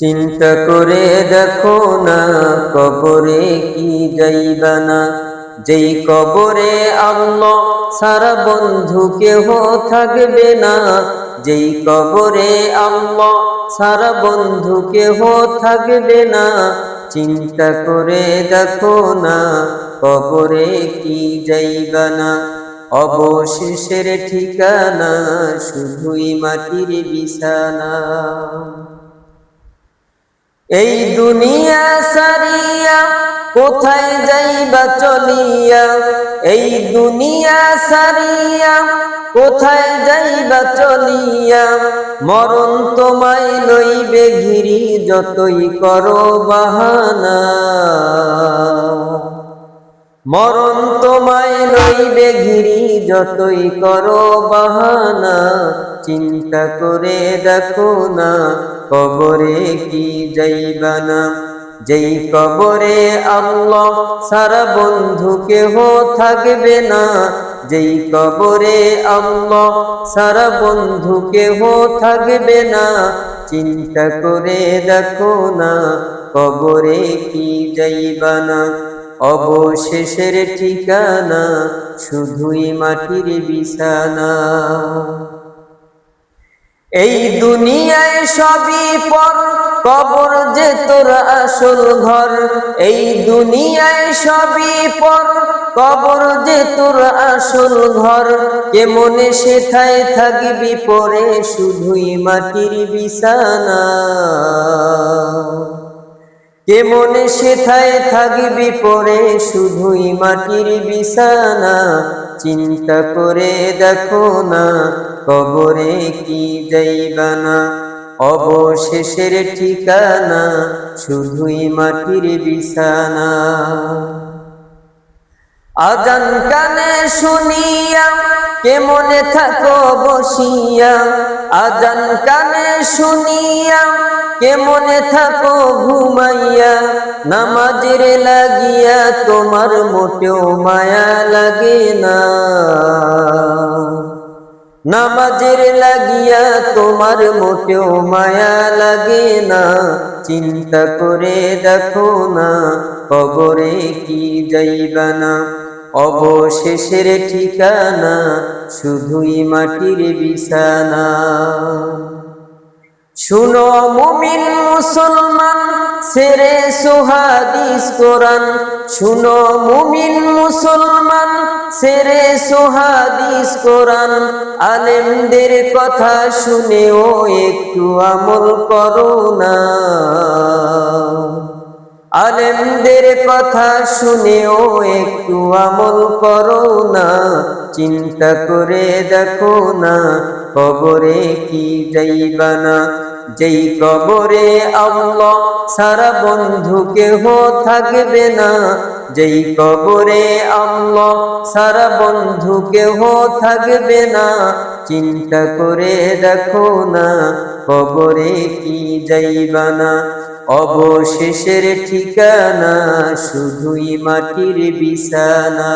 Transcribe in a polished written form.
চিন্তা করে দেখো না কবরে কি যাইবা না, যেই কবরে আল্লাহ সারা বন্ধু কেহ থাকবে না, যেই কবরে আল্লাহ সারা বন্ধু কেহ থাকবে না। চিন্তা করে দেখো না কবরে কি যাইবা না, অবশেষের ঠিকানা শুধুই মাটির বিছানা। এই দুনিয়া সারিয়া কোথায় যাইবা চলিয়া, এই দুনিয়া সারিয়া কোথায় যাইবা চলিয়া, মরণ তোমায় লইবে ঘিরি যতই করো বাহানা। মরণ তোমায় লইবে ঘিরি যতই করো বাহানা। চিন্তা করে দেখো না কবরে কি যাইবা না, যেই কবরে আল্লাহ সারা বন্ধু কেহ থাকবে না, যেই কবরে আল্লাহ সারা বন্ধু কেহ থাকবে না। চিন্তা করে দেখো না কবরে কি যাইবা না, অবশেষের ঠিকানা শুধুই মাটির বিছানা। এই দুনিয়ায় সবই পর, কবর যে তোর আসল ঘর। এই দুনিয়ায় সবই পর, কবর যে তোর আসল ঘর। কেমনে সেথায় থাকবি পরে শুধুই মাটির বিছানা, কেমনে সেথায় থাকবি পরে শুধুই মাটির বিছানা। চিন্তা করে দেখো না কবরে কি যাইবা না, অবশেষের ঠিকানা শুধুই মাটির বিছানা। আজান কানে শুনিয়া কেমনে থাকো বসিয়া, আজান কানে শুনিয়া কেমনে থাকো ঘুমাইয়া, নামাজের লাগিয়া তোমার মোটেও মায়া লাগে না, নামাজের লাগিয়া তোমার মোটেও মায়া লাগে না। চিন্তা করে দেখো না কবরে কি যাইবা না, অবশেষের ঠিকানা শুধুই মাটির বিছানা। শুনো মুমিন মুসলমান সেরে সোহাদিস কোরআন, শুনো মুমিন মুসলমান সেরে সোহাদিস কোরআন। আলেমদের কথা শুনেও একটু আমল করো না, আলেমদের কথা শুনেও একটু আমল করো না। চিন্তা করে দেখো না কবরে কি যাইবা না, যেই কবরে আল্লাহ সারা বন্ধু কেহ থাকবে না, যেই কবরে আল্লাহ সারা বন্ধু কেহ থাকবে না। চিন্তা করে দেখো না কবরে কি যাইবা না, অবশেষের ঠিকানা শুধুই মাটির বিছানা।